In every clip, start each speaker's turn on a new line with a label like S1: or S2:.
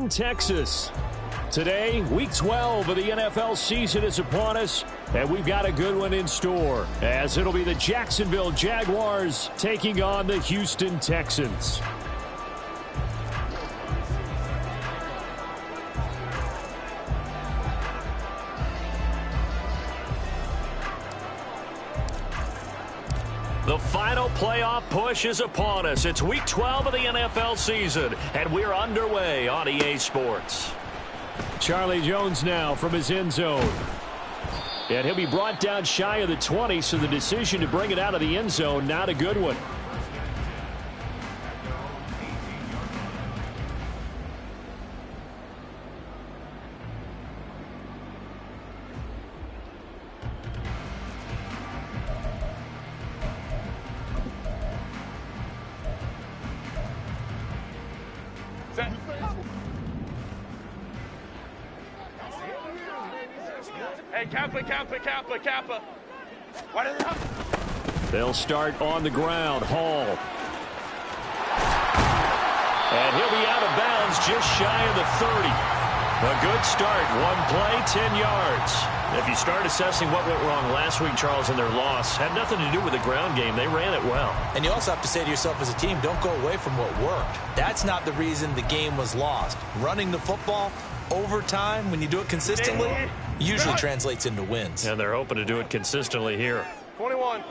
S1: Houston, Texas. Today, Week 12 of the NFL season is upon us, and we've got a good one in store, as it'll be the Jacksonville Jaguars taking on the Houston Texans. The final playoff push is upon us. It's Week 12 of the NFL season, and we're underway on EA Sports. Charlie Jones now from his end zone. And he'll be brought down shy of the 20, so the decision to bring it out of the end zone, not a good one.
S2: Hey, Kappa. What is up?
S1: They'll start on the ground. Hall. And he'll be out of bounds just shy of the 30. A good start. One play, 10 yards. If you start assessing what went wrong last week, Charles, in their loss, had nothing to do with the ground game. They ran it well.
S3: And you also have to say to yourself as a team, don't go away from what worked. That's not the reason the game was lost. Running the football over time, when you do it consistently, usually translates into wins.
S1: And they're hoping to do it consistently here.
S2: 21.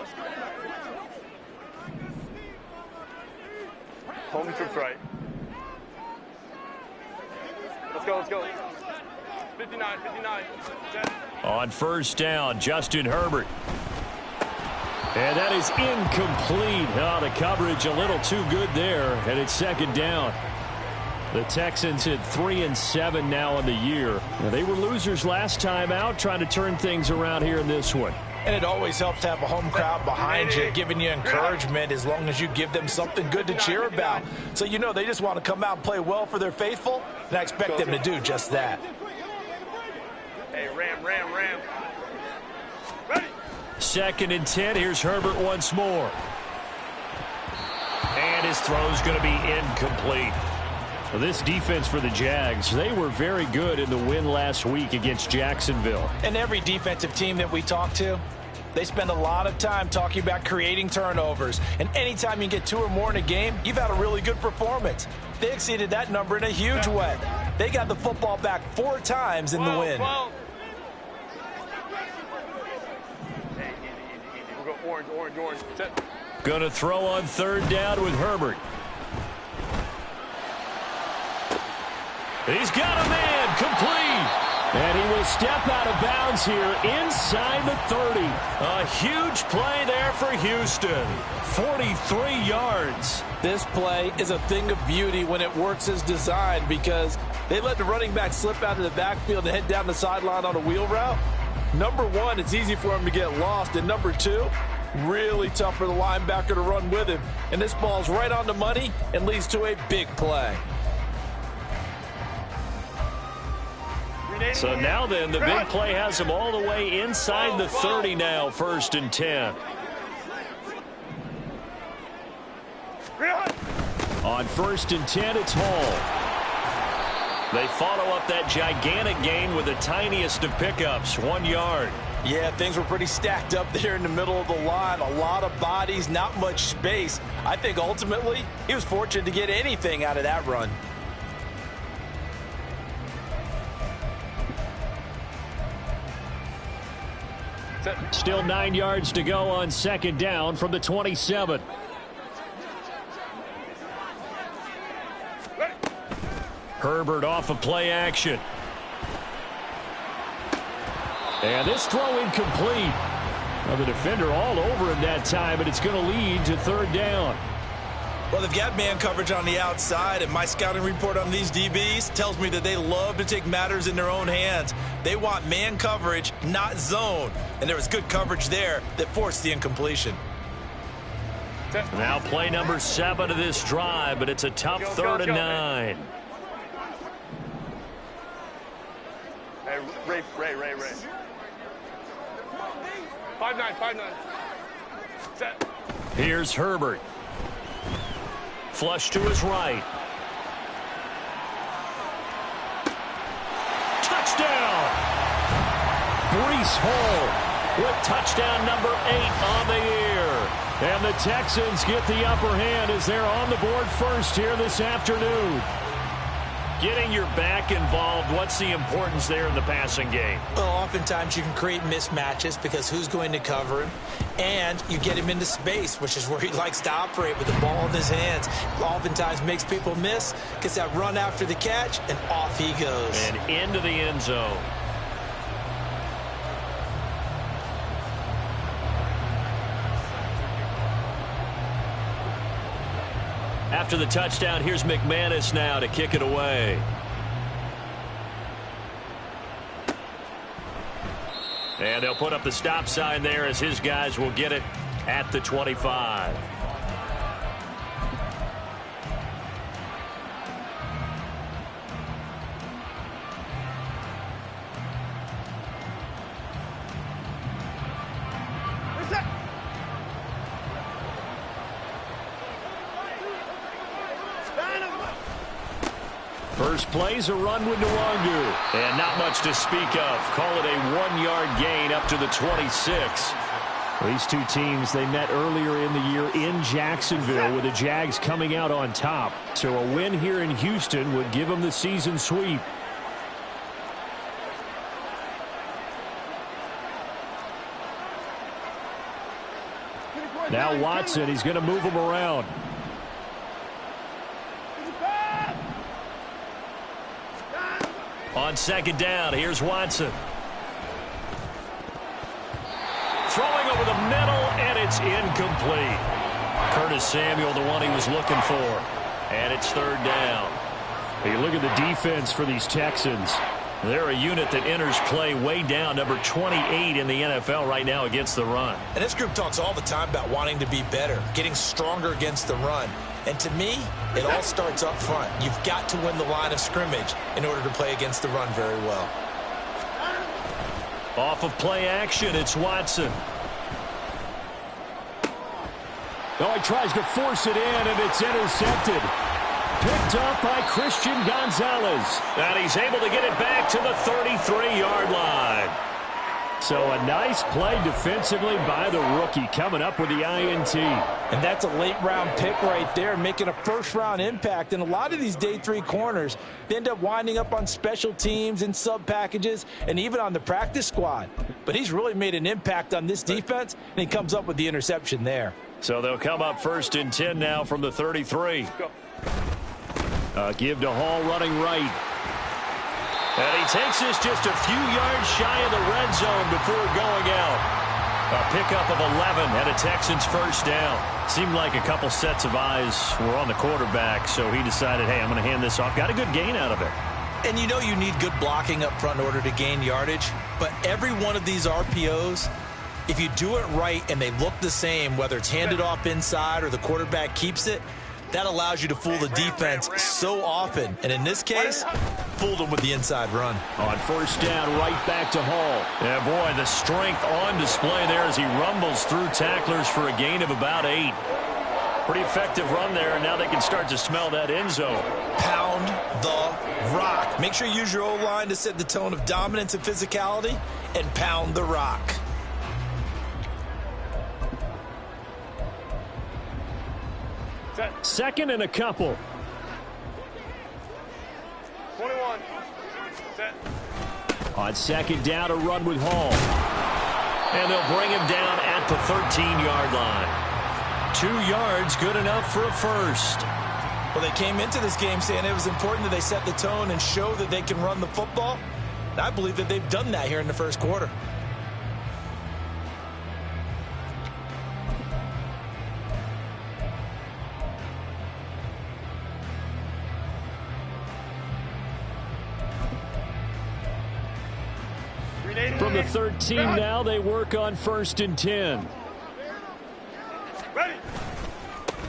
S2: Home trips right. Let's go. 59.
S1: On first down, Justin Herbert. And that is incomplete. Oh, the coverage a little too good there, and it's second down. The Texans hit 3-7 now in the year. Now, they were losers last time out, trying to turn things around here in this one.
S3: And it always helps to have a home crowd behind you, giving you encouragement as long as you give them something good to cheer about. So you know they just want to come out and play well for their faithful, and I expect them to do just that.
S2: Hey, Ram. Ready?
S1: 2nd and 10. Here's Herbert once more. And his throw's going to be incomplete. Well, this defense for the Jags, they were very good in the win last week against Jacksonville.
S3: And every defensive team that we talk to, they spend a lot of time talking about creating turnovers. And anytime you get 2 or more in a game, you've had a really good performance. They exceeded that number in a huge way. They got the football back 4 times in the win.
S2: Hey, easy. We'll go orange. Set.
S1: Going to throw on 3rd down with Herbert. He's got a man, complete. And he will step out of bounds here inside the 30. A huge play there for Houston. 43 yards.
S3: This play is a thing of beauty when it works as designed because they let the running back slip out of the backfield and head down the sideline on a wheel route. Number 1, it's easy for him to get lost. And number 2, really tough for the linebacker to run with him. And this ball's right on the money and leads to a big play.
S1: So now then, the big play has him all the way inside the 30 now, 1st and 10. On 1st and 10, it's Hall. They follow up that gigantic gain with the tiniest of pickups, 1 yard.
S3: Yeah, things were pretty stacked up there in the middle of the line. A lot of bodies, not much space. I think ultimately he was fortunate to get anything out of that run.
S1: Still 9 yards to go on 2nd down from the 27. Herbert off of play action. And this throw incomplete. Well, the defender all over him that time, but it's going to lead to 3rd down.
S3: Well, they've got man coverage on the outside, and my scouting report on these DBs tells me that they love to take matters in their own hands. They want man coverage, not zone. And there was good coverage there that forced the incompletion.
S1: Now play number 7 of this drive, but it's a tough 3rd and 9.
S2: Hey, Ray. 5-9. Set.
S1: Here's Herbert. Flush to his right. Breece Hall with touchdown number 8 on the year. And the Texans get the upper hand as they're on the board first here this afternoon. Getting your back involved, what's the importance there in the passing game?
S4: Well, oftentimes you can create mismatches because who's going to cover him? And you get him into space, which is where he likes to operate with the ball in his hands. Oftentimes makes people miss, gets that run after the catch, and off he goes.
S1: And into the end zone. After the touchdown, here's McManus now to kick it away. And they'll put up the stop sign there as his guys will get it at the 25. First play's a run with Nwangu. And not much to speak of. Call it a 1-yard gain up to the 26. These two teams, they met earlier in the year in Jacksonville with the Jags coming out on top. So a win here in Houston would give them the season sweep. Now Watson, he's going to move him around. On second down, here's Watson. Throwing over the middle, and it's incomplete. Curtis Samuel, the one he was looking for. And it's third down. You look at the defense for these Texans. They're a unit that enters play way down, number 28 in the NFL right now against the run.
S4: And this group talks all the time about wanting to be better, getting stronger against the run. And to me, it all starts up front. You've got to win the line of scrimmage in order to play against the run very well.
S1: Off of play action, it's Watson. Oh, he tries to force it in, and it's intercepted. Picked up by Christian Gonzalez. And he's able to get it back to the 33-yard line. So a nice play defensively by the rookie coming up with the INT.
S3: And that's a late-round pick right there, making a first-round impact. And a lot of these day 3 corners, they end up winding up on special teams and sub-packages and even on the practice squad. But he's really made an impact on this defense, and he comes up with the interception there.
S1: So they'll come up first and 10 now from the 33. Give to Hall running right. And he takes this just a few yards shy of the red zone before going out. A pickup of 11 and a Texans first down. Seemed like a couple sets of eyes were on the quarterback, so he decided, hey, I'm going to hand this off. Got a good gain out of it.
S4: And you know you need good blocking up front in order to gain yardage. But every one of these RPOs, if you do it right and they look the same, whether it's handed off inside or the quarterback keeps it, that allows you to fool the defense so often. And in this case, fooled them with the inside run.
S1: On first down, right back to Hall. Yeah, boy, the strength on display there as he rumbles through tacklers for a gain of about 8. Pretty effective run there, and now they can start to smell that end zone.
S4: Pound the rock. Make sure you use your O-line to set the tone of dominance and physicality, and pound the rock.
S1: Second and a couple.
S2: 21. Set.
S1: On second down, a run with Hall. And they'll bring him down at the 13-yard line. 2 yards, good enough for a first.
S4: Well, they came into this game saying it was important that they set the tone and show that they can run the football. And I believe that they've done that here in the first quarter.
S1: From the 13 now, they work on first and 10.
S2: Ready.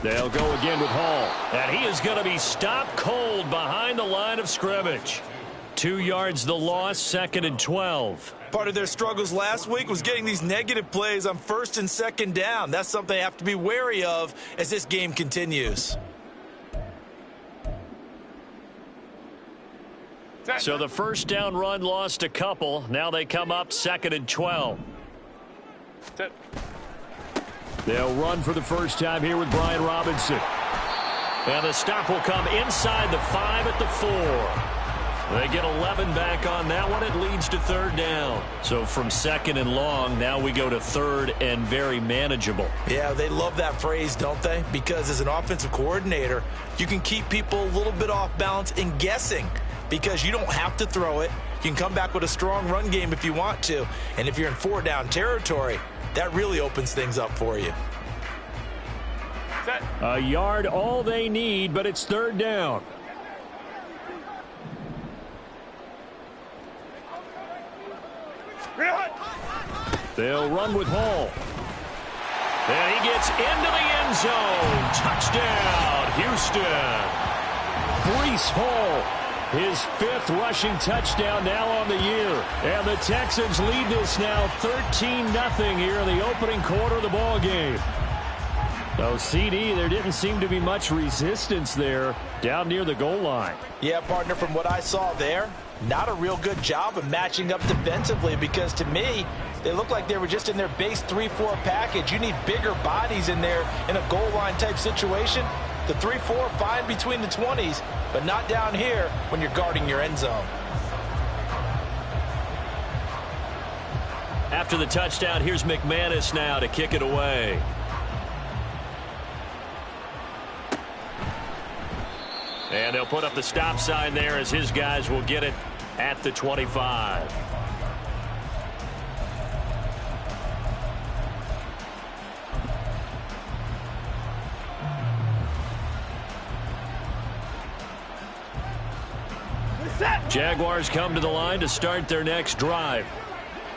S1: They'll go again with Hall. And he is going to be stopped cold behind the line of scrimmage. 2 yards the loss, second and 12.
S4: Part of their struggles last week was getting these negative plays on first and second down. That's something they have to be wary of as this game continues.
S1: So the first down run lost a couple. Now they come up 2nd and 12.
S2: Set.
S1: They'll run for the first time here with Brian Robinson. And the stop will come inside the 5 at the 4. They get 11 back on that one. It leads to 3rd down. So from 2nd and long, now we go to 3rd and very manageable.
S4: Yeah, they love that phrase, don't they? Because as an offensive coordinator, you can keep people a little bit off balance and guessing because you don't have to throw it. You can come back with a strong run game if you want to. And if you're in 4-down territory, that really opens things up for you.
S2: Set.
S1: A yard all they need, but it's 3rd down.
S2: Real hot.
S1: They'll run with Hall. And he gets into the end zone. Touchdown, Houston. Breece Hall, his 5th rushing touchdown now on the year. And the Texans lead this now 13-0 here in the opening quarter of the ball game. So CD, there didn't seem to be much resistance there down near the goal line.
S3: Yeah, partner, from what I saw there, not a real good job of matching up defensively because to me, they look like they were just in their base 3-4 package. You need bigger bodies in there in a goal line type situation. The 3-4 fine between the 20s, but not down here when you're guarding your end zone.
S1: After the touchdown, here's McManus now to kick it away. And they'll put up the stop sign there as his guys will get it at the 25. Jaguars come to the line to start their next drive.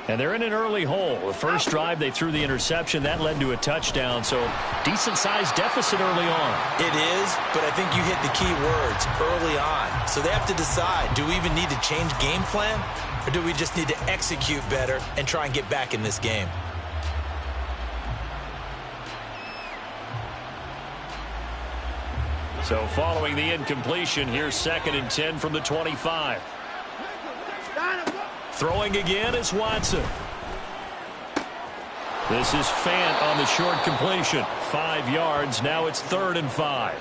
S1: And they're in an early hole. The first drive, they threw the interception. That led to a touchdown, so decent-sized deficit early on.
S4: It is, but I think you hit the key words, early on. So they have to decide, do we even need to change game plan, or do we just need to execute better and try and get back in this game?
S1: So following the incompletion, here's 2nd and 10 from the 25. Throwing again is Watson. This is Fant on the short completion. 5 yards. Now it's 3rd and 5.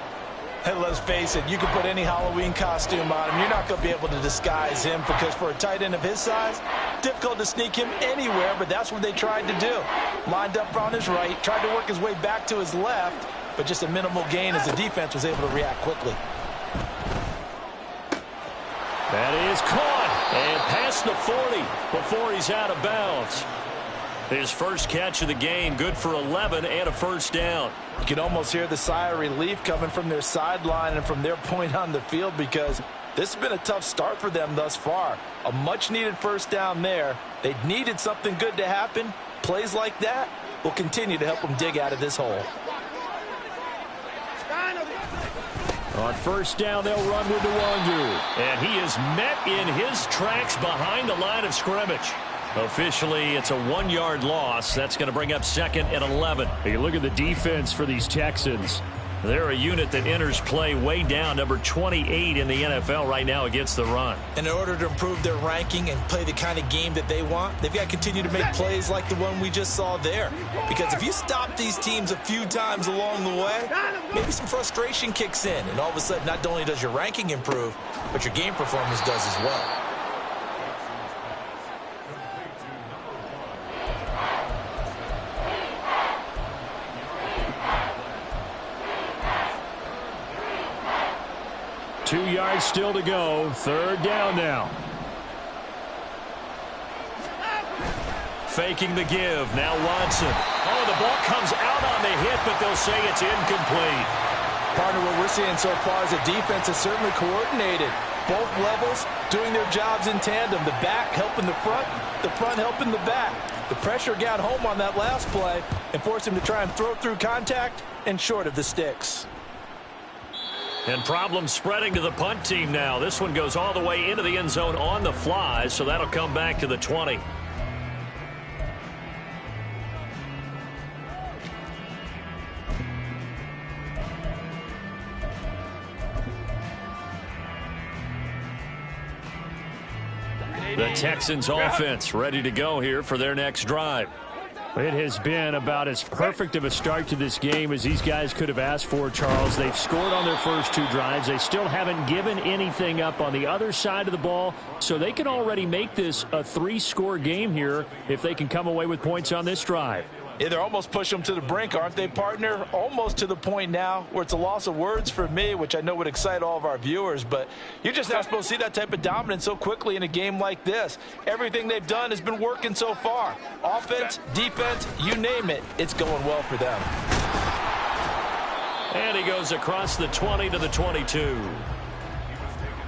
S3: And let's face it, you can put any Halloween costume on him. You're not going to be able to disguise him because for a tight end of his size, difficult to sneak him anywhere, but that's what they tried to do. Lined up on his right, tried to work his way back to his left, but just a minimal gain as the defense was able to react quickly.
S1: That is caught and past the 40 before he's out of bounds. His first catch of the game, good for 11 and a first down.
S3: You can almost hear the sigh of relief coming from their sideline and from their point on the field because this has been a tough start for them thus far. A much-needed first down there. They needed something good to happen. Plays like that will continue to help them dig out of this hole.
S1: On first down, they'll run with Nwangu. And he is met in his tracks behind the line of scrimmage. Officially, it's a 1-yard loss. That's going to bring up 2nd and 11. Hey, look at the defense for these Texans. They're a unit that enters play way down, number 28 in the NFL right now against the run.
S4: And in order to improve their ranking and play the kind of game that they want, they've got to continue to make plays like the one we just saw there. Because if you stop these teams a few times along the way, maybe some frustration kicks in. And all of a sudden, not only does your ranking improve, but your game performance does as well.
S1: Two yards still to go. 3rd down now. Faking the give. Now Watson. Oh, the ball comes out on the hit, but they'll say it's incomplete.
S3: Partner, what we're seeing so far is the defense is certainly coordinated. Both levels doing their jobs in tandem. The back helping the front helping the back. The pressure got home on that last play and forced him to try and throw through contact and short of the sticks.
S1: And problems spreading to the punt team now. This one goes all the way into the end zone on the fly, so that'll come back to the 20. The Texans offense ready to go here for their next drive. It has been about as perfect of a start to this game as these guys could have asked for, Charles. They've scored on their first 2 drives. They still haven't given anything up on the other side of the ball, so they can already make this a 3-score game here if they can come away with points on this drive.
S3: Yeah, they're almost pushing them to the brink, aren't they, partner? Almost to the point now where it's a loss of words for me, which I know would excite all of our viewers, but you're just not supposed to see that type of dominance so quickly in a game like this. Everything they've done has been working so far. Offense, defense, you name it, it's going well for them.
S1: And he goes across the 20 to the 22.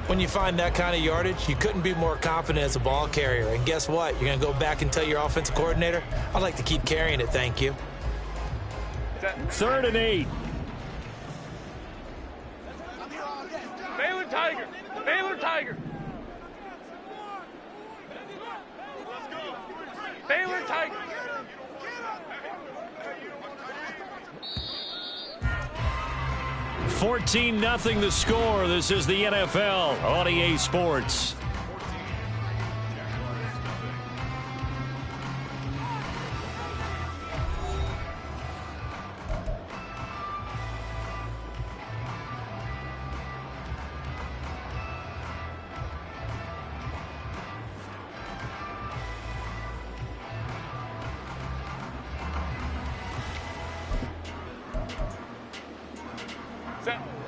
S4: When you find that kind of yardage, you couldn't be more confident as a ball carrier. And guess what? You're going to go back and tell your offensive coordinator, I'd like to keep carrying it, thank you.
S1: 3rd and 8.
S2: Baylor Tiger. Baylor Tiger. Baylor Tiger.
S1: 14-0 the score. This is the NFL on EA Sports.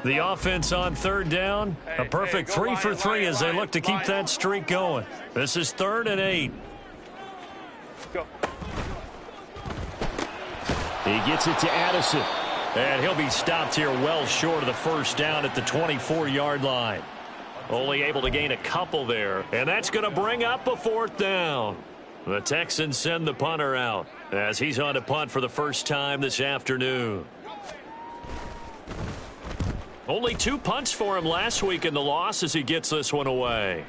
S1: The offense on 3rd down, a perfect 3 for 3 as they look to keep that streak going. This is 3rd and 8.
S2: Go.
S1: He gets it to Addison, and he'll be stopped here well short of the first down at the 24-yard line. Only able to gain a couple there, and that's going to bring up a 4th down. The Texans send the punter out as he's on to punt for the first time this afternoon. Only 2 punts for him last week in the loss as he gets this one away.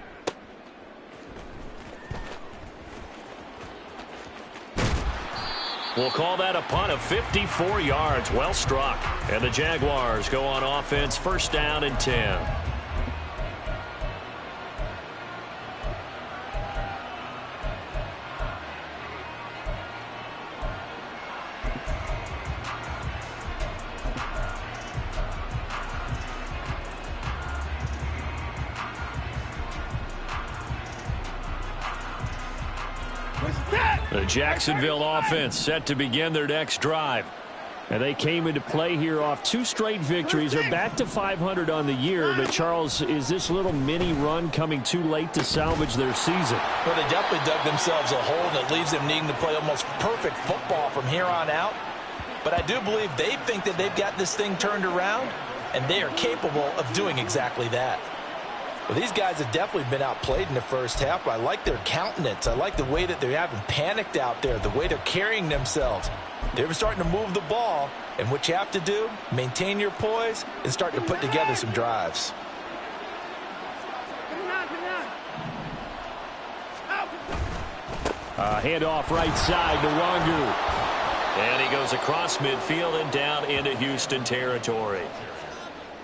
S1: We'll call that a punt of 54 yards. Well struck. And the Jaguars go on offense, 1st down and 10. The Jacksonville offense set to begin their next drive. And they came into play here off 2 straight victories. They're back to 500 on the year. But, Charles, is this little mini run coming too late to salvage their season?
S3: Well, they definitely dug themselves a hole, and it leaves them needing to play almost perfect football from here on out. But I do believe they think that they've got this thing turned around, and they are capable of doing exactly that. Well, these guys have definitely been outplayed in the first half, but I like their countenance. I like the way that they haven't panicked out there, the way they're carrying themselves. They're starting to move the ball, and what you have to do, maintain your poise and start to put together some drives.
S1: Handoff right side to Wangu. And he goes across midfield and down into Houston territory.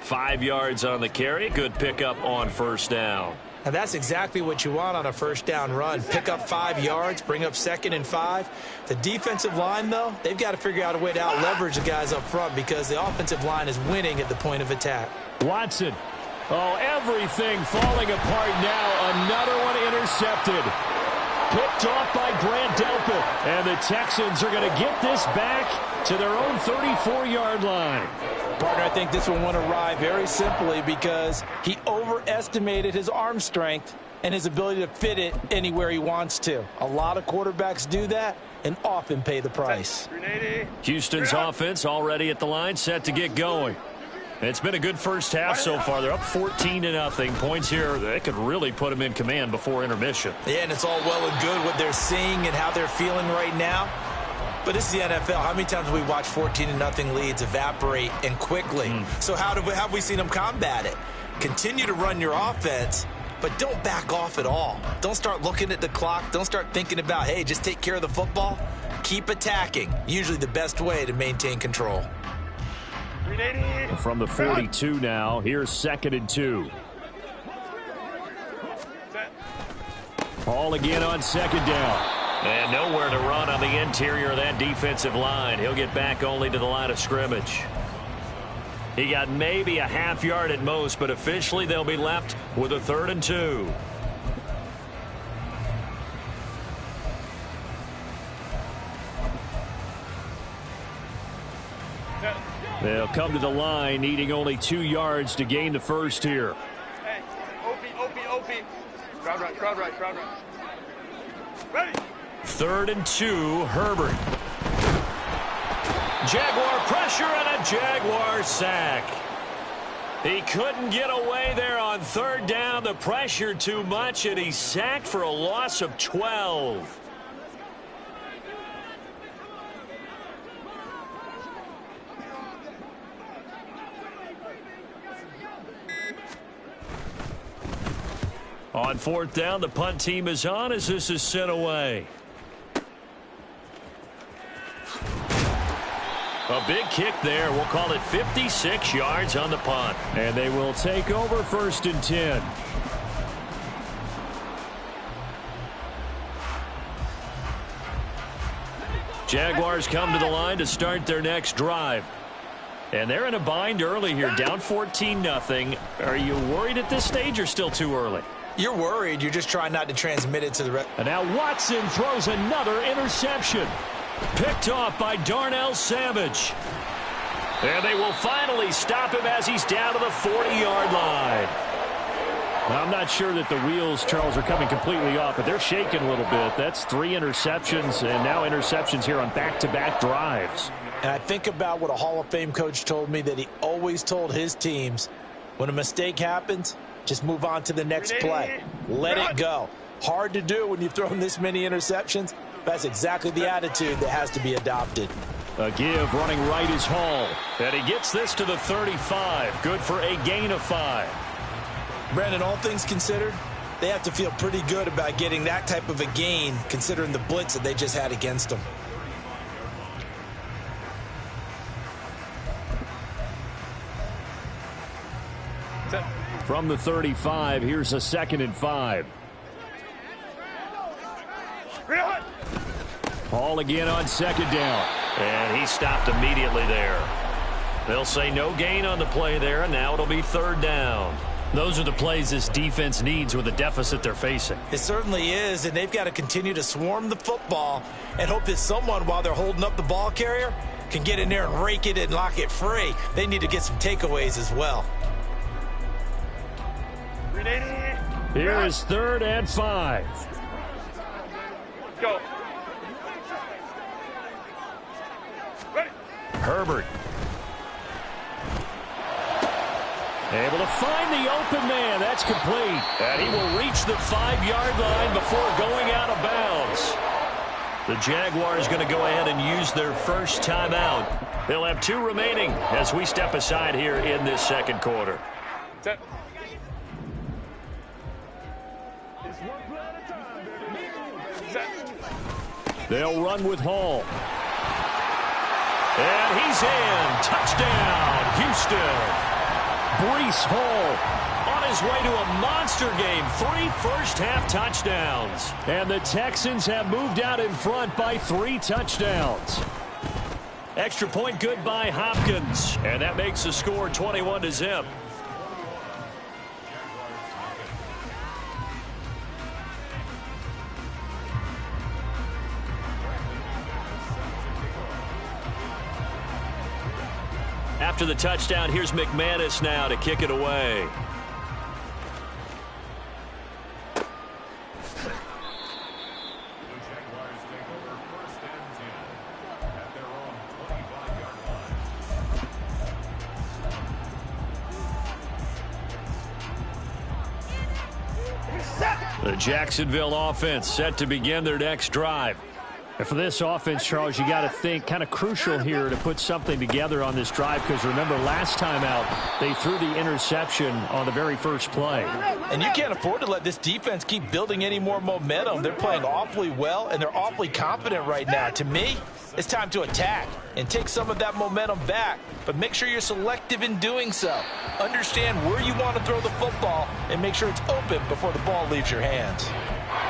S1: 5 yards on the carry. Good pickup on 1st down.
S4: And that's exactly what you want on a 1st down run. Pick up 5 yards, bring up 2nd and 5. The defensive line, though, they've got to figure out a way to out-leverage the guys up front because the offensive line is winning at the point of attack.
S1: Watson. Oh, everything falling apart now. Another one intercepted. Picked off by Grant Delpit. And the Texans are going to get this back to their own 34-yard line.
S3: Partner, I think this one went awry very simply because he overestimated his arm strength and his ability to fit it anywhere he wants to. A lot of quarterbacks do that and often pay the price.
S1: Houston's offense already at the line, set to get going. It's been a good first half so far. They're up 14-0. Points here, they could really put them in command before intermission.
S4: Yeah, and it's all well and good what they're seeing and how they're feeling right now. But this is the NFL. How many times have we watched 14-0 leads evaporate and quickly? So how have we seen them combat it? Continue to run your offense, but don't back off at all. Don't start looking at the clock. Don't start thinking about, hey, just take care of the football. Keep attacking. Usually the best way to maintain control.
S1: From the 42 now, here's 2nd and 2. Ball again on second down.
S5: And nowhere to run on the interior of that defensive line. He'll get back only to the line of scrimmage. He got maybe a half yard at most, but officially they'll be left with a 3rd and 2.
S1: They'll come to the line, needing only 2 yards to gain the first here.
S2: Hey, OP. Crowd right. Ready.
S1: 3rd and 2, Herbert. Jaguar pressure and a Jaguar sack. He couldn't get away there on 3rd down. The pressure too much, and he's sacked for a loss of 12. On 4th down, the punt team is on as this is sent away. A big kick there. We'll call it 56 yards on the punt. And they will take over 1st and 10. Jaguars come to the line to start their next drive. And they're in a bind early here, down 14-0. Are you worried at this stage or still too early?
S4: You're worried. You're just trying not to transmit it to the rest.
S1: And now Watson throws another interception. Picked off by Darnell Savage. And they will finally stop him as he's down to the 40-yard line. Now, I'm not sure that the wheels, Charles, are coming completely off, but they're shaking a little bit. That's 3 interceptions, and now interceptions here on back-to-back drives.
S3: And I think about what a Hall of Fame coach told me, that he always told his teams, when a mistake happens, just move on to the next play. Let it go. Hard to do when you've thrown this many interceptions. That's exactly the attitude that has to be adopted.
S1: A give running right is Hall. And he gets this to the 35. Good for a gain of 5.
S3: Brandon, all things considered, they have to feel pretty good about getting that type of a gain, considering the blitz that they just had against them.
S1: From the 35, here's a 2nd and 5. Hall again on 2nd down.
S5: And he stopped immediately there. They'll say no gain on the play there, and now it'll be 3rd down.
S1: Those are the plays this defense needs with the deficit they're facing.
S3: It certainly is, and they've got to continue to swarm the football and hope that someone, while they're holding up the ball carrier, can get in there and rake it and lock it free. They need to get some takeaways as well.
S1: Here is 3rd and 5.
S2: Go. Ready.
S1: Herbert. Able to find the open man. That's complete. And he will reach the 5-yard line before going out of bounds. The Jaguars going to go ahead and use their first timeout. They'll have 2 remaining as we step aside here in this 2nd quarter.
S2: Set.
S1: They'll run with Hall. And he's in. Touchdown, Houston. Breece Hall on his way to a monster game. 3 first-half touchdowns. And the Texans have moved out in front by 3 touchdowns. Extra point good by Hopkins. And that makes the score 21-0. After the touchdown, here's McManus now to kick it away. The Jacksonville offense set to begin their next drive. And for this offense, Charles, you got to think kind of crucial here to put something together on this drive, because remember last time out they threw the interception on the very first play.
S3: And you can't afford to let this defense keep building any more momentum. They're playing awfully well, and they're awfully confident right now. To me, it's time to attack and take some of that momentum back, but make sure you're selective in doing so. Understand where you want to throw the football and make sure it's open before the ball leaves your hands.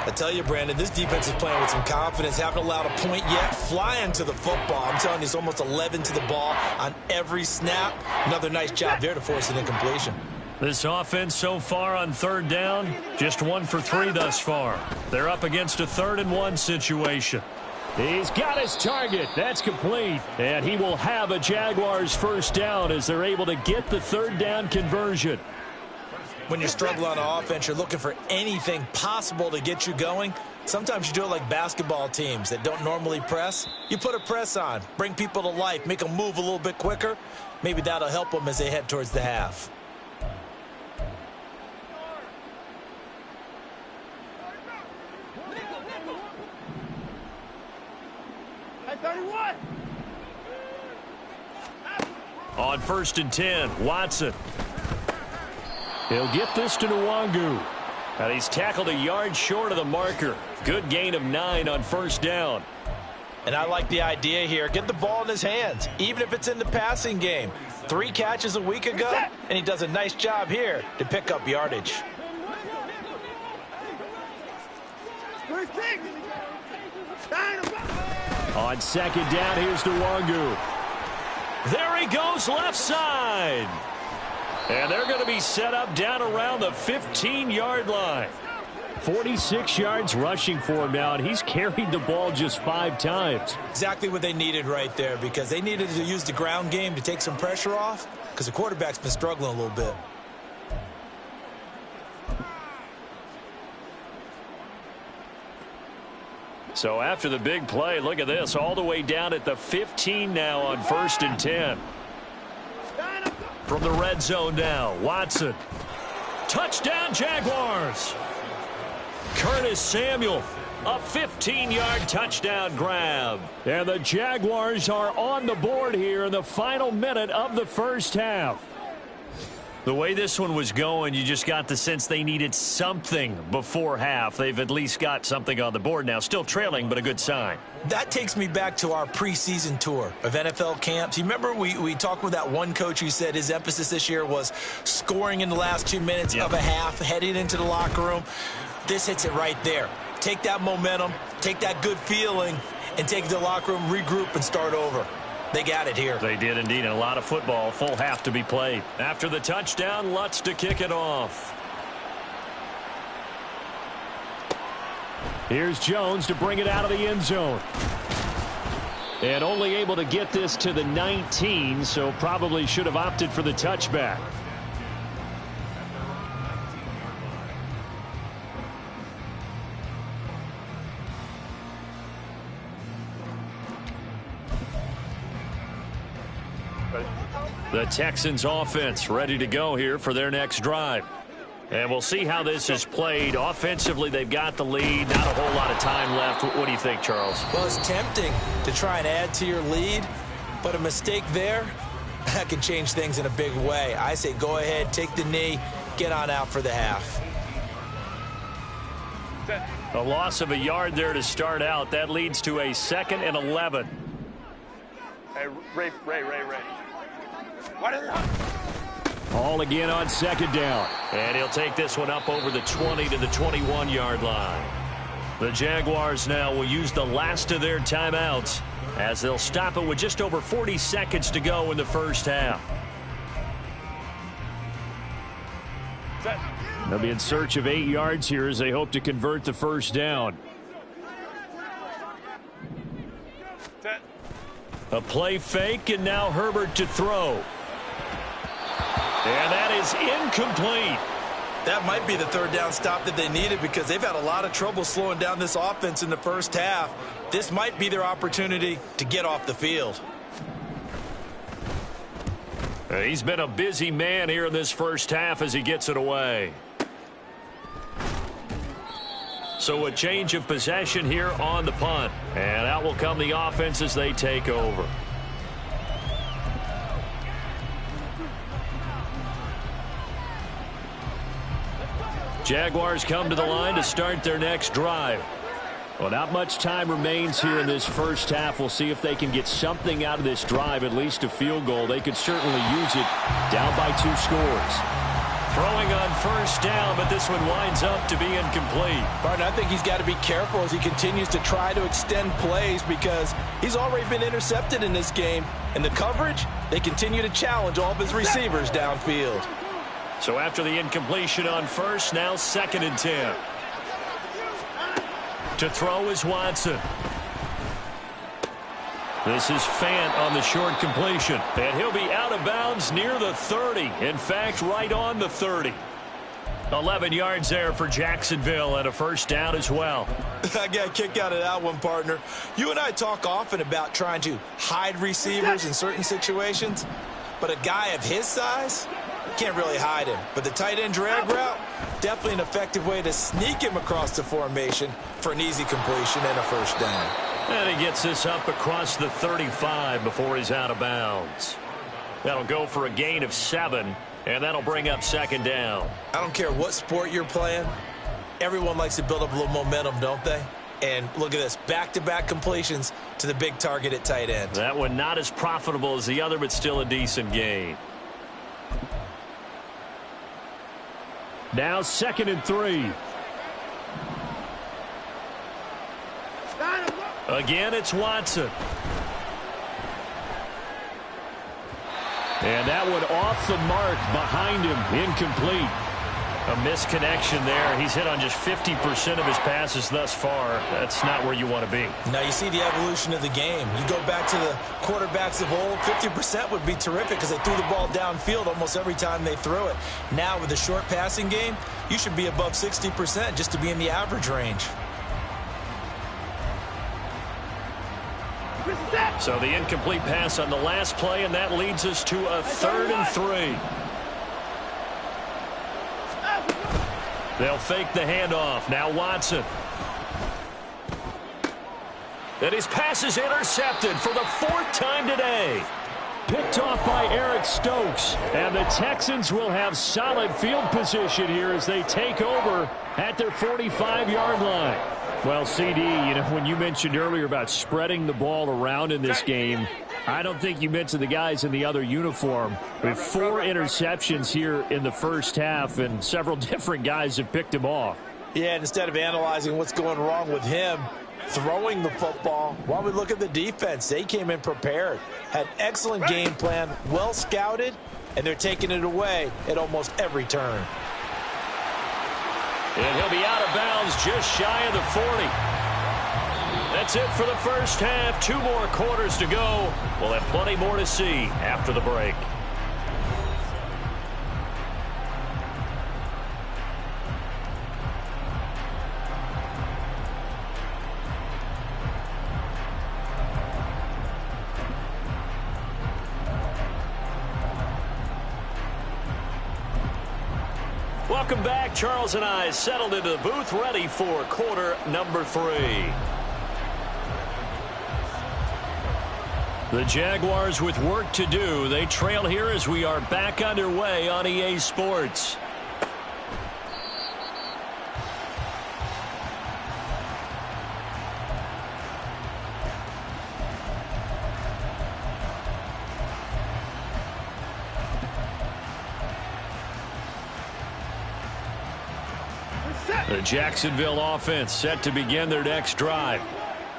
S4: I tell you, Brandon, this defense is playing with some confidence. Haven't allowed a point yet. Flying to the football. I'm telling you, it's almost 11 to the ball on every snap. Another nice job there to force an incompletion.
S1: This offense so far on third down, just 1 for 3 thus far. They're up against a 3rd and 1 situation. He's got his target. That's complete. And he will have a Jaguars first down as they're able to get the 3rd down conversion.
S4: When you're struggling on offense, you're looking for anything possible to get you going. Sometimes you do it like basketball teams that don't normally press. You put a press on, bring people to life, make them move a little bit quicker. Maybe that'll help them as they head towards the half.
S1: On 1st and 10, Watson. He'll get this to Nwangu. And he's tackled a yard short of the marker. Good gain of 9 on 1st down.
S3: And I like the idea here. Get the ball in his hands, even if it's in the passing game. 3 catches a week ago, and he does a nice job here to pick up yardage.
S1: On 2nd down, here's Nwangu. There he goes left side. And they're going to be set up down around the 15-yard line. 46 yards rushing for him now, and he's carried the ball just 5 times.
S4: Exactly what they needed right there, because they needed to use the ground game to take some pressure off, because the quarterback's been struggling a little bit.
S1: So after the big play, look at this, all the way down at the 15 now on 1st and 10. From the red zone now, Watson. Touchdown, Jaguars. Curtis Samuel, a 15-yard touchdown grab. And the Jaguars are on the board here in the final minute of the first half. The way this one was going, you just got the sense they needed something before half. They've at least got something on the board now. Still trailing, but a good sign.
S4: That takes me back to our preseason tour of NFL camps. You remember we talked with that one coach who said his emphasis this year was scoring in the last 2 minutes of a half, heading into the locker room. This hits it right there. Take that momentum, take that good feeling, and take it to the locker room, regroup, and start over. They got it here.
S1: They did indeed, and a lot of football, full half to be played. After the touchdown, Lutz to kick it off. Here's Jones to bring it out of the end zone. And only able to get this to the 19, so probably should have opted for the touchback. The Texans offense ready to go here for their next drive. And we'll see how this is played. Offensively, they've got the lead. Not a whole lot of time left. What do you think, Charles?
S4: Well, it's tempting to try and add to your lead, but a mistake there, that can change things in a big way. I say go ahead, take the knee, get on out for the half.
S1: A loss of a yard there to start out. That leads to a 2nd and 11.
S2: Hey, Ray.
S1: All again on 2nd down. And he'll take this one up over the 20 to the 21-yard line. The Jaguars now will use the last of their timeouts as they'll stop it with just over 40 seconds to go in the first half. They'll be in search of 8 yards here as they hope to convert the first down. A play fake, and now Herbert to throw. And that is incomplete.
S4: That might be the 3rd down stop that they needed, because they've had a lot of trouble slowing down this offense in the first half. This might be their opportunity to get off the field.
S1: He's been a busy man here in this first half as he gets it away. So a change of possession here on the punt. And out will come the offense as they take over. Jaguars come to the line to start their next drive. Well, not much time remains here in this first half. We'll see if they can get something out of this drive, at least a field goal. They could certainly use it down by 2 scores. Throwing on first down, but this one winds up to be incomplete.
S3: Martin, I think he's got to be careful as he continues to try to extend plays because he's already been intercepted in this game. And the coverage, they continue to challenge all of his receivers downfield.
S1: So after the incompletion on first, now 2nd and 10. To throw is Watson. This is Fant on the short completion. And he'll be out of bounds near the 30. In fact, right on the 30. 11 yards there for Jacksonville and a first down as well.
S4: I got a kick out of that one, partner. You and I talk often about trying to hide receivers in certain situations. But a guy of his size, can't really hide him. But the tight end drag route, definitely an effective way to sneak him across the formation for an easy completion and a first down.
S1: And he gets this up across the 35 before he's out of bounds. That'll go for a gain of 7, and that'll bring up 2nd down.
S4: I don't care what sport you're playing. Everyone likes to build up a little momentum, don't they? And look at this, back-to-back completions to the big target at tight end.
S1: That one not as profitable as the other, but still a decent gain. Now 2nd and 3. Again, it's Watson. And that one off the mark behind him, incomplete. A misconnection there. He's hit on just 50% of his passes thus far. That's not where you want to be.
S4: Now you see the evolution of the game. You go back to the quarterbacks of old, 50% would be terrific because they threw the ball downfield almost every time they threw it. Now with the short passing game, you should be above 60% just to be in the average range.
S1: So the incomplete pass on the last play, and that leads us to a 3rd and 3. They'll fake the handoff. Now Watson. And his pass is intercepted for the 4th time today. Picked off by Eric Stokes. And the Texans will have solid field position here as they take over at their 45-yard line. Well, CD, you know, when you mentioned earlier about spreading the ball around in this game, I don't think you mentioned the guys in the other uniform. With 4 interceptions here in the first half, and several different guys have picked him off.
S3: Yeah, instead of analyzing what's going wrong with him throwing the football, while we look at the defense, they came in prepared, had excellent game plan, well scouted, and they're taking it away at almost every turn.
S1: And he'll be out of bounds just shy of the 40. That's it for the first half. 2 more quarters to go. We'll have plenty more to see after the break. Welcome back. Charles and I settled into the booth, ready for quarter number 3. The Jaguars with work to do. They trail here as we are back underway on EA Sports. The Jacksonville offense set to begin their next drive.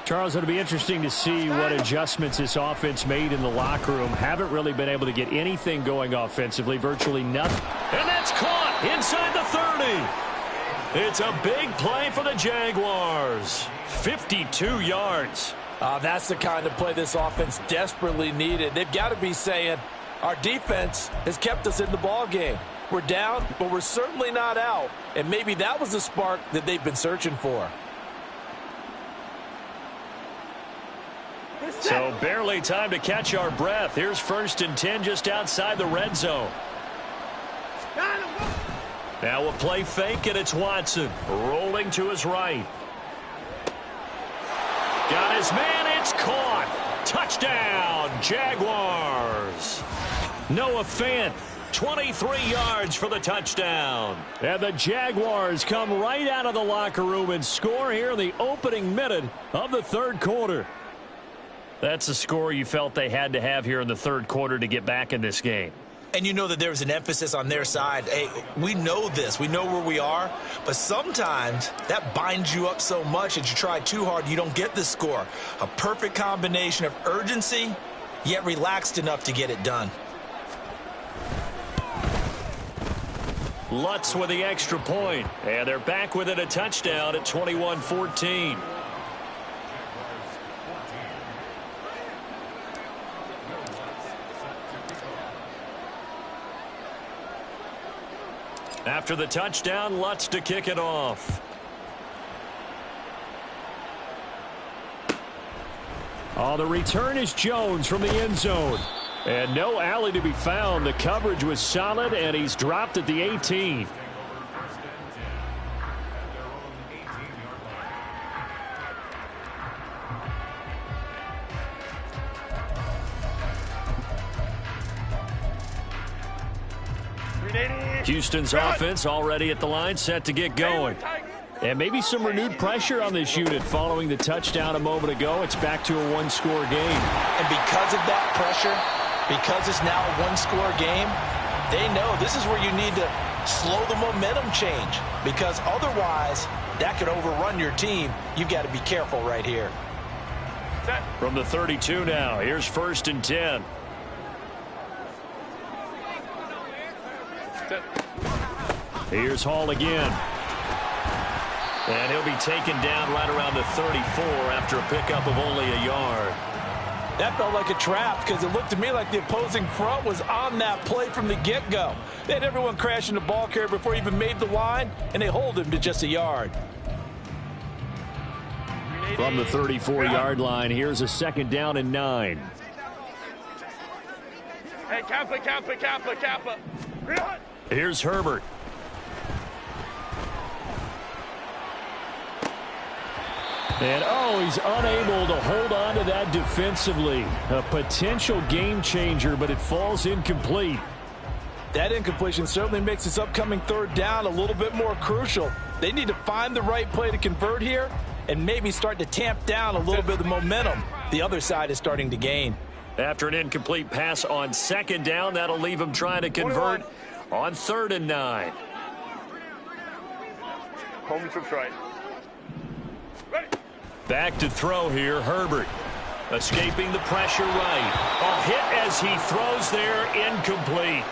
S1: Charles, it'll be interesting to see what adjustments this offense made in the locker room. Haven't really been able to get anything going offensively, virtually nothing. And that's caught inside the 30. It's a big play for the Jaguars. 52 yards.
S3: That's the kind of play this offense desperately needed. They've got to be saying, our defense has kept us in the ball game. We're down, but we're certainly not out. And maybe that was the spark that they've been searching for.
S1: So barely time to catch our breath. Here's 1st and 10 just outside the red zone. Now a play fake, and it's Watson rolling to his right. Got his man. It's caught. Touchdown, Jaguars. Noah Fant. 23 yards for the touchdown. And the Jaguars come right out of the locker room and score here in the opening minute of the 3rd quarter. That's the score you felt they had to have here in the 3rd quarter to get back in this game.
S4: And you know that there's an emphasis on their side. Hey, we know this. We know where we are. But sometimes that binds you up so much that you try too hard, you don't get the score. A perfect combination of urgency, yet relaxed enough to get it done.
S5: Lutz with the extra point. And they're back within a touchdown at 21-14. After the touchdown, Lutz to kick it off.
S1: Oh, the return is Jones from the end zone. And no alley to be found. The coverage was solid, and he's dropped at the 18. Houston's offense already at the line, set to get going. And maybe some renewed pressure on this unit following the touchdown a moment ago. It's back to a one-score game.
S4: And because of that pressure, because it's now a one-score game, they know this is where you need to slow the momentum change, because otherwise that could overrun your team. You've got to be careful right here.
S5: From the 32 now, here's 1st and 10.
S1: Here's Hall again.
S5: And he'll be taken down right around the 34 after a pickup of only a yard.
S3: That felt like a trap, because it looked to me like the opposing front was on that play from the get-go. They had everyone crashing the ball carrier before he even made the line, and they hold him to just a yard.
S1: From the 34-yard line, here's a 2nd down and 9.
S2: Hey, Kappa.
S5: Here's Herbert.
S1: And, he's unable to hold on to that defensively. A potential game changer, but it falls incomplete.
S3: That incompletion certainly makes this upcoming 3rd down a little bit more crucial. They need to find the right play to convert here and maybe start to tamp down a little bit of the momentum the other side is starting to gain.
S5: After an incomplete pass on 2nd down, that'll leave them trying to convert on 3rd and 9.
S2: Home trips right. Ready.
S5: Back to throw here, Herbert. Escaping the pressure right. A hit as he throws there, incomplete.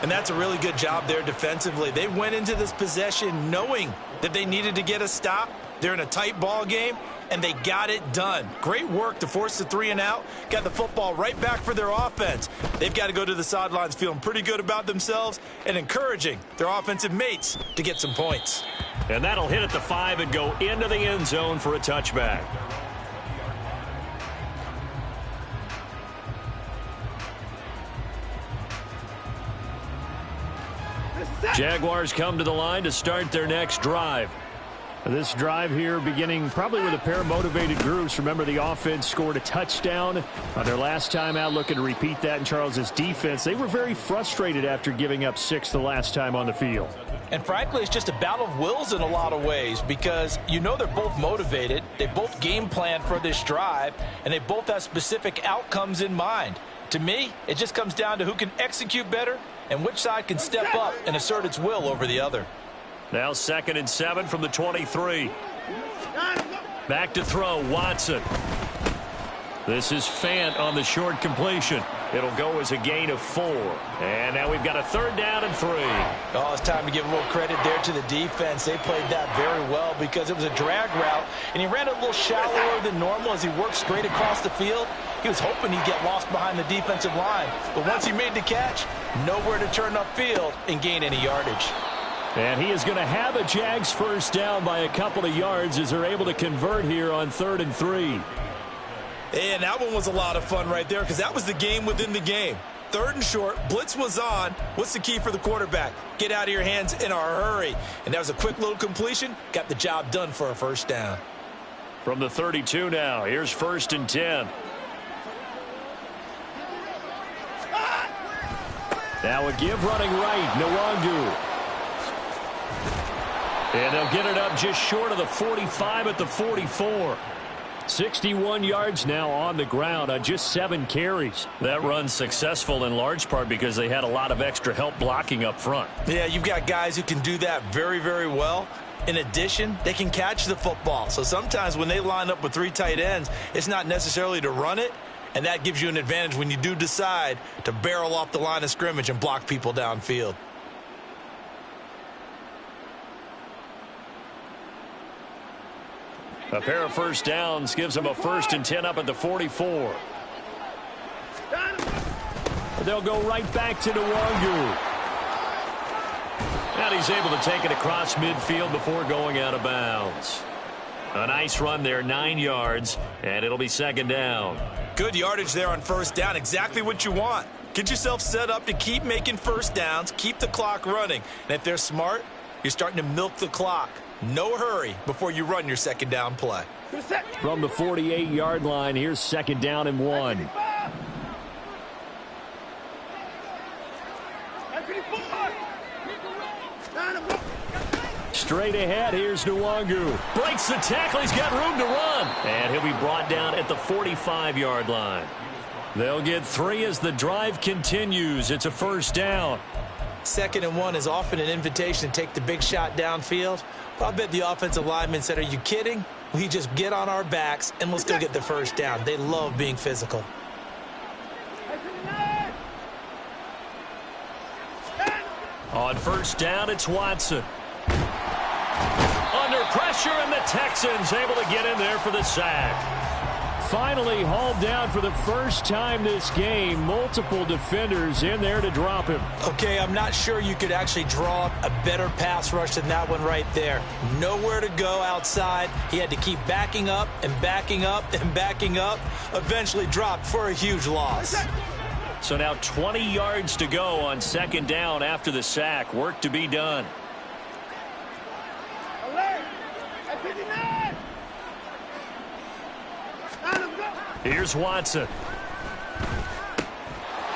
S4: And that's a really good job there defensively. They went into this possession knowing that they needed to get a stop. They're in a tight ball game, and they got it done. Great work to force the 3 and out. Got the football right back for their offense. They've got to go to the sidelines feeling pretty good about themselves and encouraging their offensive mates to get some points.
S5: And that'll hit at the 5 and go into the end zone for a touchback. Jaguars come to the line to start their next drive.
S1: This drive here beginning probably with a pair of motivated groups. Remember, the offense scored a touchdown on their last time out, looking to repeat that in Charles's defense. They were very frustrated after giving up 6 the last time on the field.
S3: And frankly, it's just a battle of wills in a lot of ways, because you know they're both motivated. They both game plan for this drive, and they both have specific outcomes in mind. To me, it just comes down to who can execute better and which side can step up and assert its will over the other.
S5: Now 2nd and 7 from the 23. Back to throw, Watson. This is Fant on the short completion. It'll go as a gain of 4. And now we've got a 3rd down and 3.
S3: Oh, it's time to give a little credit there to the defense. They played that very well because it was a drag route, and he ran a little shallower than normal as he worked straight across the field. He was hoping he'd get lost behind the defensive line. But once he made the catch, nowhere to turn upfield and gain any yardage.
S1: And he is going to have a Jags 1st down by a couple of yards as they're able to convert here on 3rd and 3.
S4: And that one was a lot of fun right there, because that was the game within the game. 3rd and short, blitz was on. What's the key for the quarterback? Get out of your hands in a hurry. And that was a quick little completion. Got the job done for a 1st down.
S5: From the 32 now, here's 1st and 10.
S1: Now a give running right, Nwangu. And they'll get it up just short of the 45 at the 44. 61 yards now on the ground on just 7 carries.
S5: That run's successful in large part because they had a lot of extra help blocking up front.
S4: Yeah, you've got guys who can do that very, very well. In addition, they can catch the football. So sometimes when they line up with 3 tight ends, it's not necessarily to run it, and that gives you an advantage when you do decide to barrel off the line of scrimmage and block people downfield.
S5: A pair of first downs gives them a 1st and 10 up at the 44.
S1: They'll go right back to Nwangu.
S5: And he's able to take it across midfield before going out of bounds. A nice run there, 9 yards, and it'll be 2nd down.
S4: Good yardage there on 1st down, exactly what you want. Get yourself set up to keep making 1st downs, keep the clock running. And if they're smart, you're starting to milk the clock. No hurry before you run your 2nd down play.
S1: From the 48-yard line, here's 2nd down and 1. Straight ahead, here's Nwangu.
S5: Breaks the tackle, he's got room to run. And he'll be brought down at the 45-yard line.
S1: They'll get 3 as the drive continues. It's a 1st down.
S4: 2nd and 1 is often an invitation to take the big shot downfield. But I bet the offensive lineman said, are you kidding? We just get on our backs and let's go get the 1st down. They love being physical.
S5: On 1st down, it's Watson. Under pressure, and the Texans able to get in there for the sack.
S1: Finally hauled down for the first time this game. Multiple defenders in there to drop him.
S4: Okay, I'm not sure you could actually draw up a better pass rush than that one right there. Nowhere to go outside. He had to keep backing up and backing up and backing up. Eventually dropped for a huge loss.
S5: So now 20 yards to go on 2nd down after the sack. Work to be done. Here's Watson.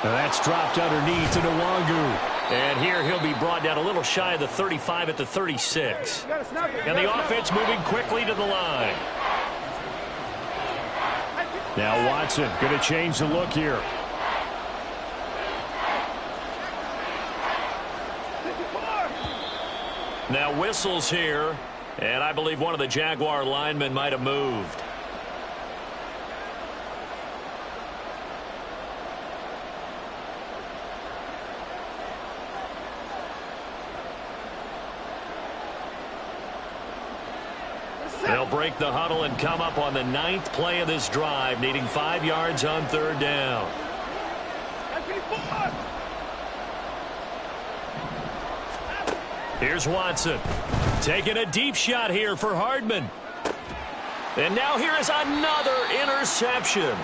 S1: That's dropped underneath to Nwangu.
S5: And here he'll be brought down a little shy of the 35 at the 36. And the offense moving quickly to the line.
S1: Now Watson going to change the look here.
S5: Now whistles here. And I believe one of the Jaguar linemen might have moved. They'll break the huddle and come up on the 9th play of this drive, needing 5 yards on 3rd down. Here's Watson. Taking a deep shot here for Hardman. And now here is another interception.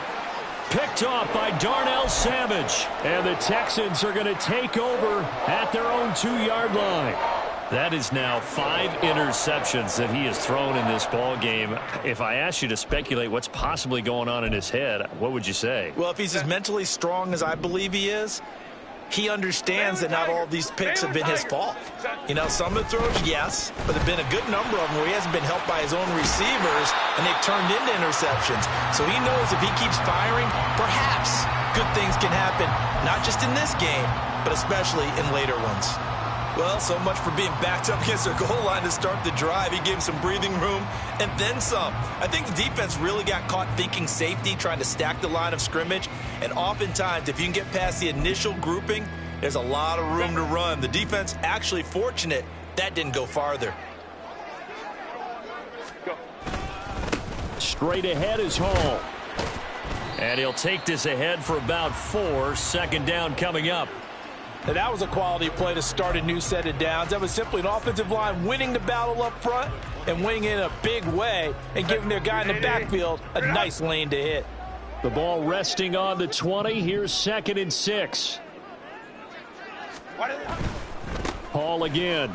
S5: Picked off by Darnell Savage.
S1: And the Texans are going to take over at their own 2-yard line.
S5: That is now 5 interceptions that he has thrown in this ball game. If I asked you to speculate what's possibly going on in his head, what would you say?
S4: Well, if he's as mentally strong as I believe he is, he understands that not all of these picks have been his fault. You know, some of the throws, yes, but there have been a good number of them where he hasn't been helped by his own receivers, and they've turned into interceptions. So he knows if he keeps firing, perhaps good things can happen, not just in this game, but especially in later ones. Well, so much for being backed up against their goal line to start the drive. He gave him some breathing room and then some. I think the defense really got caught thinking safety, trying to stack the line of scrimmage. And oftentimes, if you can get past the initial grouping, there's a lot of room to run. The defense actually fortunate that didn't go farther.
S1: Straight ahead is Hall.
S5: And he'll take this ahead for about 4. 2nd down coming up.
S3: And that was a quality play to start a new set of downs. That was simply an offensive line winning the battle up front and winning in a big way and giving their guy in the backfield a nice lane to hit.
S1: The ball resting on the 20. Here's 2nd and 6. Hall again.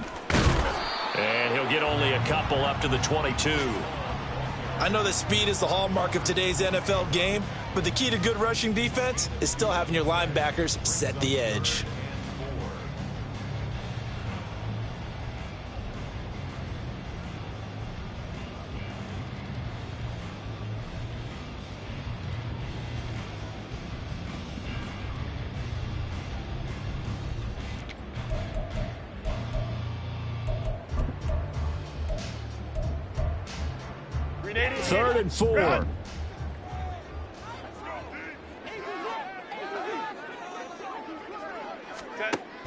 S5: And he'll get only a couple up to the 22.
S4: I know that speed is the hallmark of today's NFL game, but the key to good rushing defense is still having your linebackers set the edge.
S1: 3rd and 4.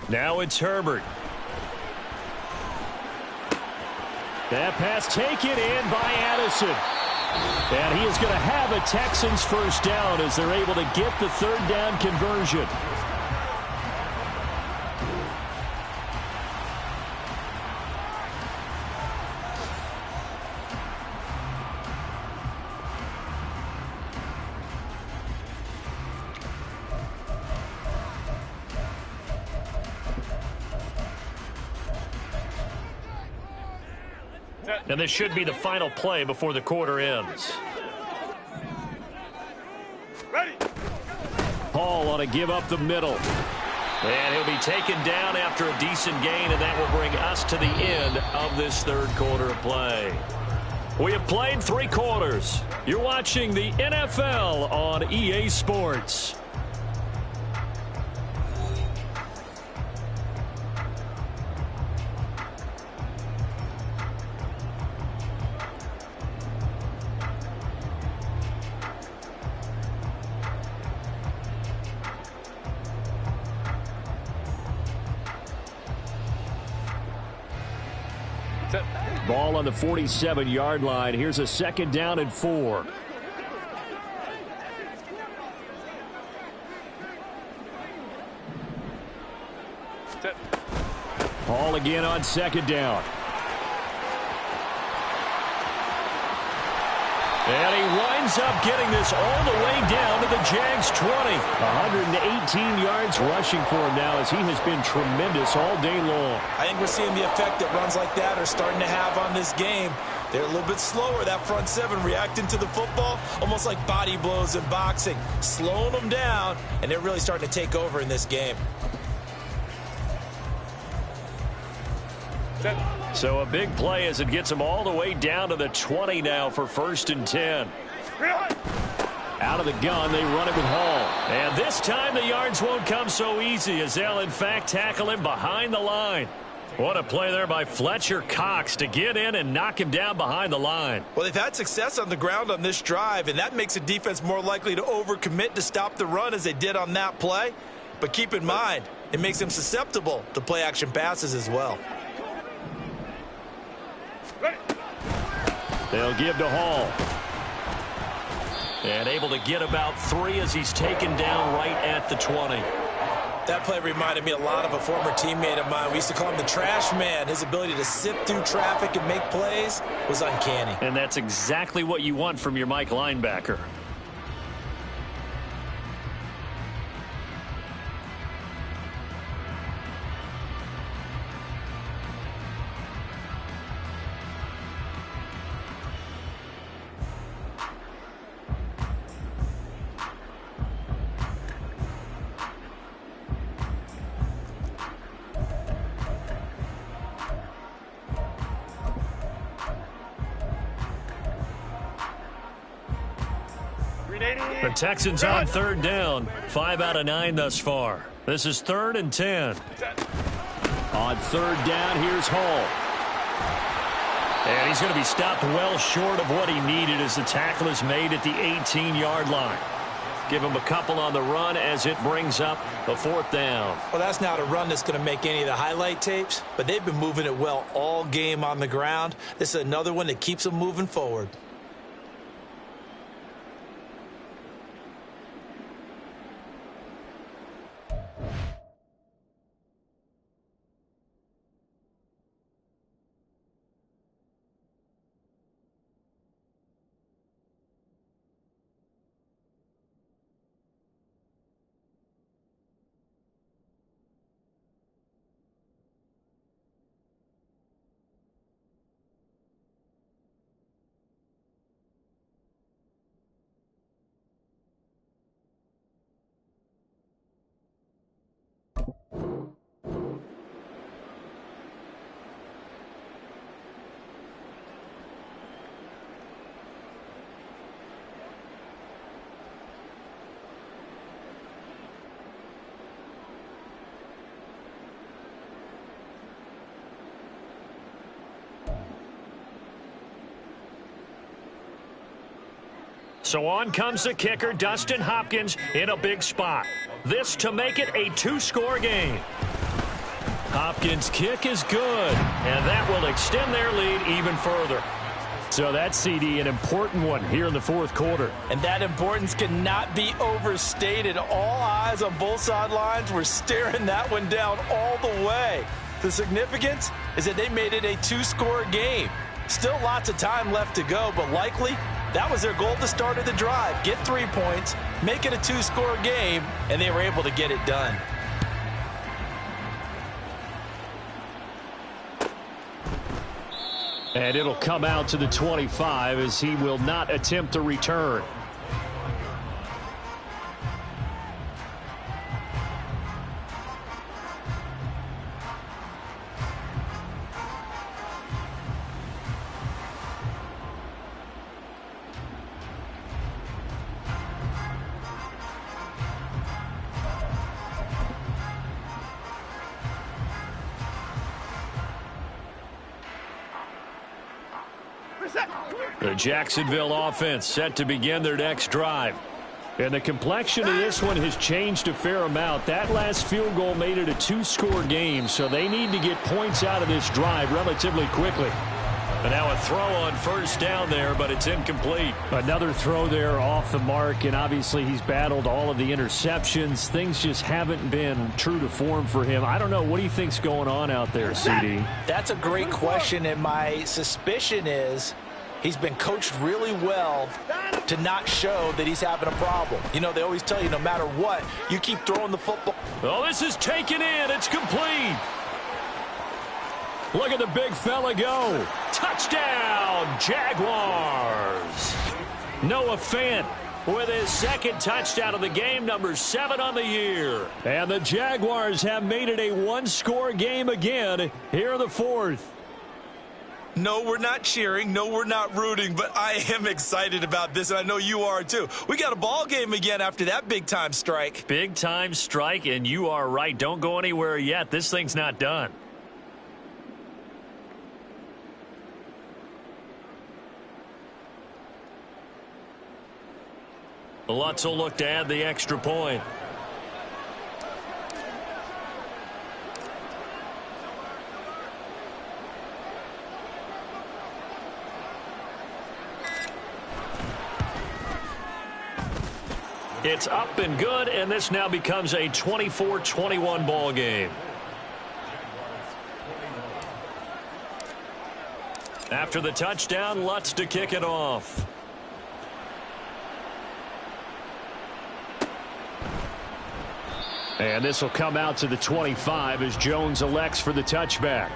S1: Now it's Herbert. That pass taken in by Addison. And he is going to have a Texans first down as they're able to get the 3rd down conversion.
S5: And this should be the final play before the quarter ends.
S1: Paul ought to give up the middle.
S5: And he'll be taken down after a decent gain, and that will bring us to the end of this 3rd quarter of play. We have played 3 quarters. You're watching the NFL on EA Sports.
S1: Ball on the 47-yard line. Here's a 2nd down and 4. Paul again on 2nd down. And he winds up getting this all the way down to the Jags 20. 118 yards rushing for him now as he has been tremendous all day long.
S3: I think we're seeing the effect that runs like that are starting to have on this game. They're a little bit slower, that front 7, reacting to the football, almost like body blows in boxing, slowing them down, and they're really starting to take over in this game.
S5: So a big play as it gets him all the way down to the 20 now for 1st and 10.
S1: Out of the gun, they run it with Hall.
S5: And this time the yards won't come so easy as they'll in fact tackle him behind the line. What a play there by Fletcher Cox to get in and knock him down behind the line.
S3: Well, they've had success on the ground on this drive, and that makes a defense more likely to overcommit to stop the run as they did on that play. But keep in mind, it makes them susceptible to play-action passes as well.
S1: They'll give to Hall.
S5: And able to get about 3 as he's taken down right at the 20.
S3: That play reminded me a lot of a former teammate of mine. We used to call him the trash man. His ability to sift through traffic and make plays was uncanny.
S5: And that's exactly what you want from your Mike linebacker. The Texans on 3rd down. 5 out of 9 thus far. This is 3rd and 10.
S1: On 3rd down, here's Hall.
S5: And he's going to be stopped well short of what he needed as the tackle is made at the 18-yard line. Give him a couple on the run as it brings up a 4th down.
S3: Well, that's not a run that's going to make any of the highlight tapes, but they've been moving it well all game on the ground. This is another one that keeps them moving forward.
S5: So on comes the kicker, Dustin Hopkins, in a big spot. This to make it a two-score game. Hopkins' kick is good, and that will extend their lead even further. So that's, CD, an important one here in the fourth quarter.
S3: And that importance cannot be overstated. All eyes on both sidelines were staring that one down all the way. The significance is that they made it a two-score game. Still lots of time left to go, but likely that was their goal at the start of the drive. Get 3 points, make it a two-score game, and they were able to get it done.
S1: And it'll come out to the 25 as he will not attempt to return. The Jacksonville offense set to begin their next drive. And the complexion of this one has changed a fair amount. That last field goal made it a two-score game, so they need to get points out of this drive relatively quickly.
S5: And now a throw on first down there, but it's incomplete.
S1: Another throw there off the mark, and obviously he's battled all of the interceptions. Things just haven't been true to form for him. I don't know. What do you think's going on out there, CD?
S3: That's a great question, and my suspicion is he's been coached really well to not show that he's having a problem. You know, they always tell you no matter what, you keep throwing the football.
S5: Oh, this is taken in. It's complete.
S1: Look at the big fella go.
S5: Touchdown, Jaguars. Noah Fant with his second touchdown of the game, number 7 on the year.
S1: And the Jaguars have made it a one-score game again here in the fourth.
S4: No, we're not cheering. No, we're not rooting, but I am excited about this, and I know you are too. We got a ball game again after that big-time strike.
S5: Big-time strike, and you are right. Don't go anywhere yet. This thing's not done. Lutz will look to add the extra point. It's up and good, and this now becomes a 24-21 ball game. After the touchdown, Lutz to kick it off.
S1: And this will come out to the 25 as Jones elects for the touchback.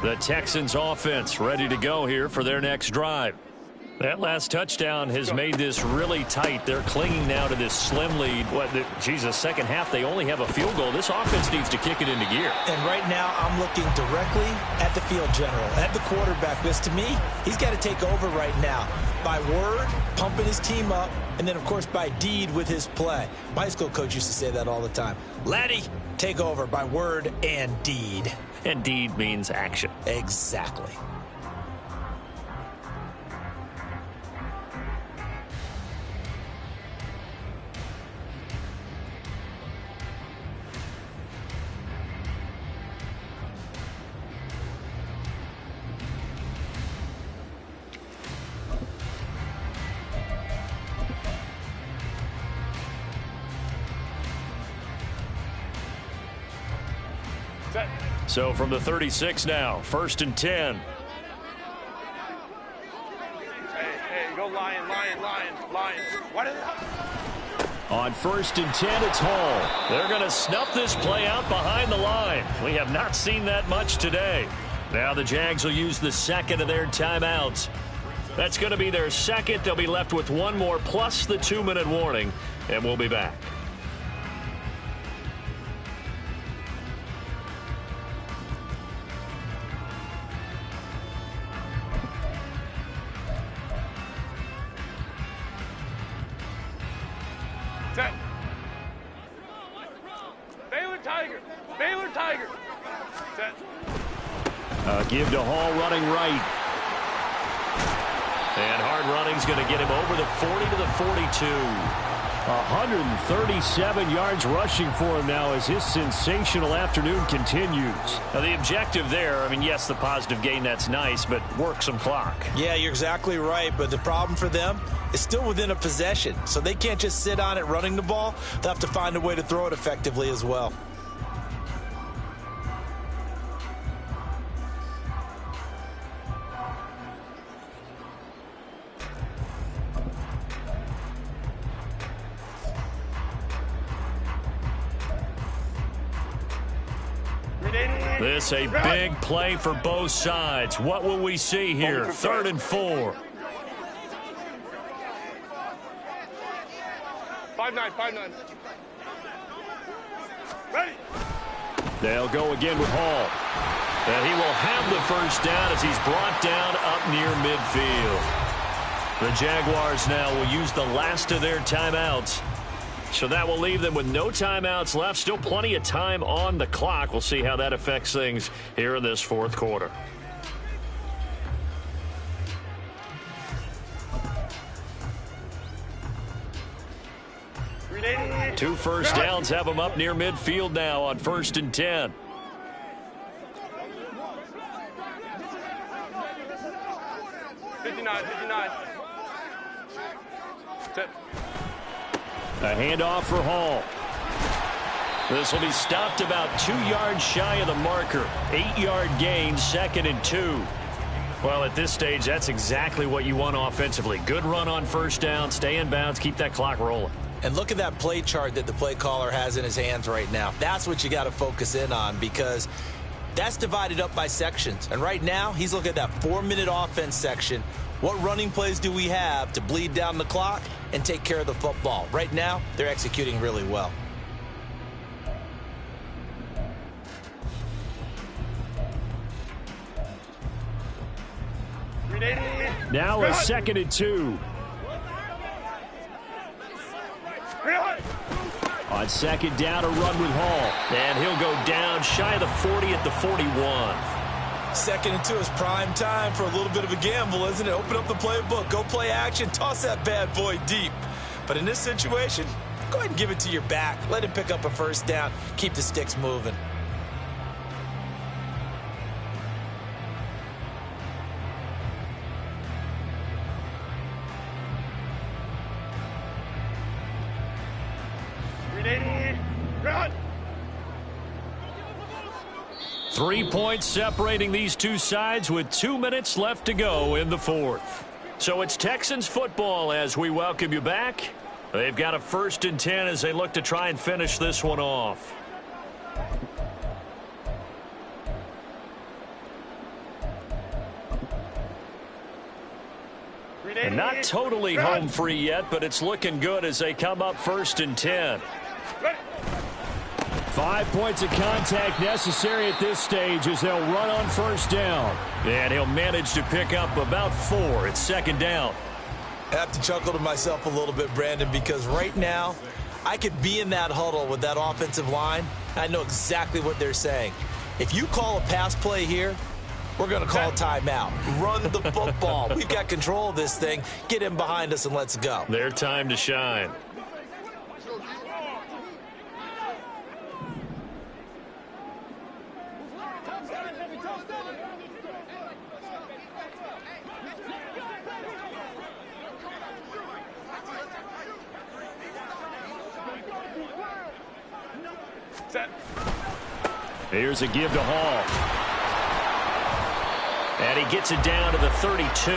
S5: The Texans offense ready to go here for their next drive. That last touchdown has made this really tight. They're clinging now to this slim lead. Second half, they only have a field goal. This offense needs to kick it into gear.
S3: And right now, I'm looking directly at the field general, at the quarterback. Because to me, he's got to take over right now. By word, pumping his team up, and then, of course, by deed with his play. My high school coach used to say that all the time. Laddie, take over by word and deed.
S5: And deed means action.
S3: Exactly.
S5: So from the 36 now, 1st and 10.
S2: Hey, go Lions. What is it?
S1: On 1st and 10, it's Hall.
S5: They're going to snuff this play out behind the line. We have not seen that much today. Now the Jags will use the second of their timeouts. That's going to be their second. They'll be left with one more plus the 2-minute warning, and we'll be back.
S2: Set. Baylor Tiger. Baylor Tiger. Set.
S1: Give to Hall running right.
S5: And hard running's going to get him over the 40 to the 42.
S1: 137 yards rushing for him now as his sensational afternoon continues.
S5: Now the objective there, I mean, yes, the positive gain, that's nice, but work some clock.
S4: Yeah, you're exactly right, but the problem for them is still within a possession, so they can't just sit on it running the ball. They'll have to find a way to throw it effectively as well.
S5: This a big play for both sides. What will we see here? 3rd and 4.
S2: 5-9, 5-9. Ready.
S1: They'll go again with Hall.
S5: And he will have the first down as he's brought down up near midfield. The Jaguars now will use the last of their timeouts. So that will leave them with no timeouts left. Still plenty of time on the clock. We'll see how that affects things here in this 4th quarter. Two first downs have them up near midfield now on 1st and 10.
S2: Set.
S1: A handoff for Hall.
S5: This will be stopped about 2 yards shy of the marker. 8-yard gain, 2nd and 2. Well, at this stage, that's exactly what you want offensively. Good run on first down, stay in bounds, keep that clock rolling.
S4: And look at that play chart that the play caller has in his hands right now. That's what you got to focus in on because that's divided up by sections. And right now, he's looking at that 4-minute offense section. What running plays do we have to bleed down the clock and take care of the football? Right now, they're executing really well.
S1: Now a 2nd and 2. On 2nd down, a run with Hall.
S5: And he'll go down shy of the 40 at the 41.
S4: 2nd and 2 is prime time for a little bit of a gamble, isn't it? Open up the playbook, go play action, toss that bad boy deep. But in this situation, go ahead and give it to your back. Let him pick up a first down. Keep the sticks moving.
S2: Run.
S5: 3 points separating these two sides with 2 minutes left to go in the 4th. So it's Texans football as we welcome you back. They've got a 1st and 10 as they look to try and finish this one off. And not totally home free yet, but it's looking good as they come up 1st and 10.
S1: 5 points of contact necessary at this stage as they'll run on first down.
S5: And he'll manage to pick up about 4. It's 2nd down.
S4: I have to chuckle to myself a little bit, Brandon, because right now I could be in that huddle with that offensive line. I know exactly what they're saying. If you call a pass play here, we're going to call timeout. Run the football. We've got control of this thing. Get in behind us and let's go.
S5: Their time to shine.
S2: Set.
S1: Here's a give to Hall.
S5: And he gets it down to the 32.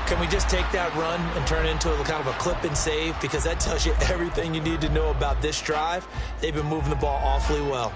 S4: Can we just take that run and turn it into a kind of a clip and save? Because that tells you everything you need to know about this drive. They've been moving the ball awfully well.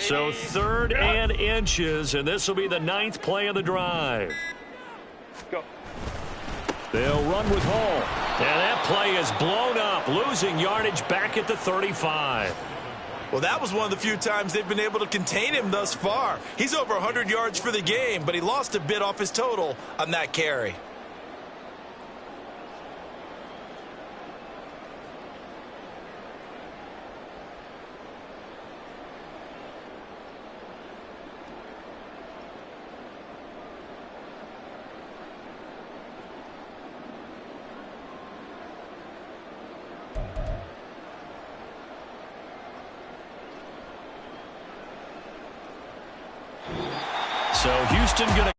S1: So 3rd and inches, and this will be the 9th play of the drive.
S2: Go.
S1: They'll run with Hall. And that play is blown up, losing yardage back at the 35.
S3: Well, that was one of the few times they've been able to contain him thus far. He's over 100 yards for the game, but he lost a bit off his total on that carry.
S1: So Houston going